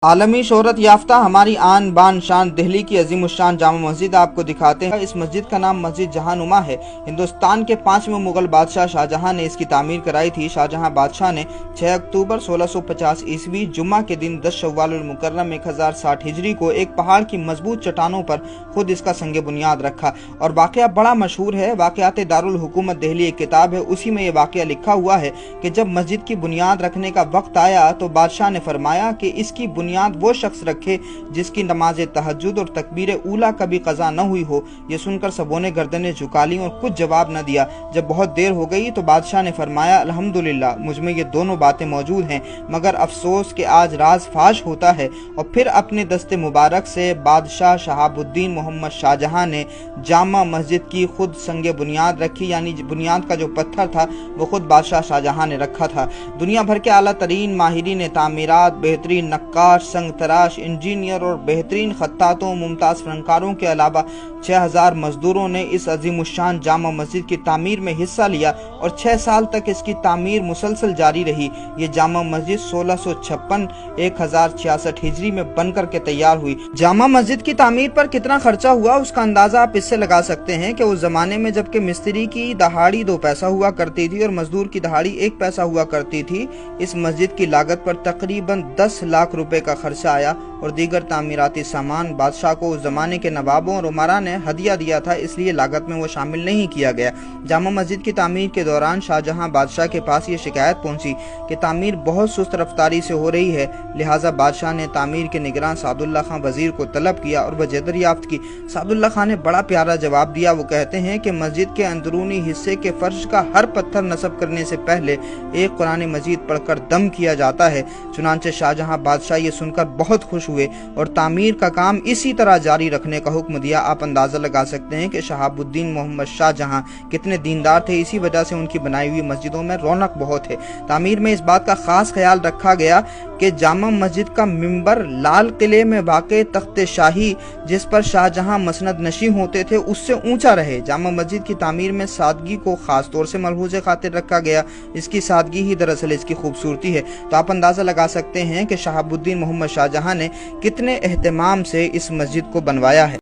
عالمی شہرت یافتہ ہماری آن بان شان دہلی کی عظیم الشان جامع مسجد آپ کو دکھاتے ہیں۔ اس مسجد کا نام مسجد جہاں نما ہے۔ ہندوستان کے 5ویں مغل بادشاہ شاہجہاں نے اس کی تعمیر کرائی تھی۔ شاہجہاں بادشاہ نے 6 اکتوبر 1650 عیسوی جمعہ کے دن 10 شوال المکرم 1060 ہجری کو ایک پہاڑ کی مضبوط چٹانوں پر خود اس کا سنگ بنیاد رکھا، اور واقعہ بڑا مشہور ہے۔ واقعات دارالحکومت دہلی ایک کتاب ہے، اسی میں یہ واقعہ لکھا ہوا ہے کہ جب مسجد کی بنیاد رکھنے کا وقت آیا تو بادشاہ نے فرمایا کہ اس کی بنیاد وہ شخص رکھے جس کی نماز تہجد اور تکبیر اولیٰ کبھی قضا نہ ہوئی ہو۔ یہ سن کر سبوں نے گردنیں جھکا لیں اور کچھ جواب نہ دیا۔ جب بہت دیر ہو گئی تو بادشاہ نے فرمایا، الحمدللہ، مجھ میں یہ دونوں باتیں موجود ہیں، مگر افسوس کہ آج راز فاش ہوتا ہے۔ اور پھر اپنے دست مبارک سے بادشاہ شہاب الدین محمد شاہجہاں نے جامع مسجد کی خود سنگ بنیاد رکھی، یعنی بنیاد کا جو پتھر تھا وہ خود بادشاہ شاہجہاں نے رکھا تھا۔ دنیا بھر کے اعلیٰ ترین ماہرین تعمیرات، بہترین نقاش، سنگ تراش، انجینئر اور بہترین خطاطوں، ممتاز فنکاروں کے علاوہ 6000 مزدوروں نے اس عظیم الشان جامع مسجد کی تعمیر میں حصہ لیا، اور 6 سال تک اس کی تعمیر مسلسل جاری رہی۔ یہ جامع مسجد 1656 1066 ہجری میں بن کر کے تیار ہوئی۔ جامع مسجد کی تعمیر پر کتنا خرچہ ہوا اس کا اندازہ آپ اس سے لگا سکتے ہیں کہ اس زمانے میں جب کہ مستری کی دہاڑی 2 پیسہ ہوا کرتی تھی اور مزدور کی دہاڑی 1 پیسہ ہوا کرتی تھی، اس مسجد کی لاگت پر تقریباً 10 لاکھ روپے کا خرچہ آیا، اور دیگر تعمیراتی سامان بادشاہ کو اس زمانے کے نوابوں اور امراء نے ہدیہ دیا تھا، اس لیے لاگت میں وہ شامل نہیں کیا گیا۔ جامع مسجد کی تعمیر کے دوران شاہجہاں بادشاہ کے پاس یہ شکایت پہنچی کہ تعمیر بہت سست رفتاری سے ہو رہی ہے، لہٰذا بادشاہ نے تعمیر کے نگراں سعد اللہ خان وزیر کو طلب کیا اور وجہ دریافت کی۔ سعد اللہ خان نے بڑا پیارا جواب دیا۔ وہ کہتے ہیں کہ مسجد کے اندرونی حصے کے فرش کا ہر پتھر نصب کرنے سے پہلے ایک قرآن مجید پڑھ کر دم کیا جاتا ہے۔ چنانچہ شاہجہاں بادشاہ یہ سن کر بہت خوش ہوئے اور تعمیر کا کام اسی طرح جاری رکھنے کا حکم دیا۔ آپ اندازہ لگا سکتے ہیں کہ شہاب الدین محمد شاہجہاں کتنے دیندار تھے، اسی وجہ سے ان کی بنائی ہوئی مسجدوں میں رونق بہت ہے۔ تعمیر میں اس بات کا خاص خیال رکھا گیا کہ جامع مسجد کا منبر لال قلعے میں واقع تخت شاہی جس پر شاہجہاں مسند نشین ہوتے تھے اس سے اونچا رہے۔ جامع مسجد کی تعمیر میں سادگی کو خاص طور سے ملحوظ خاطر رکھا گیا۔ اس کی سادگی ہی دراصل اس کی خوبصورتی ہے۔ تو آپ اندازہ لگا سکتے ہیں کہ شہاب الدین محمد شاہجہاں نے کتنے اہتمام سے اس مسجد کو بنوایا ہے۔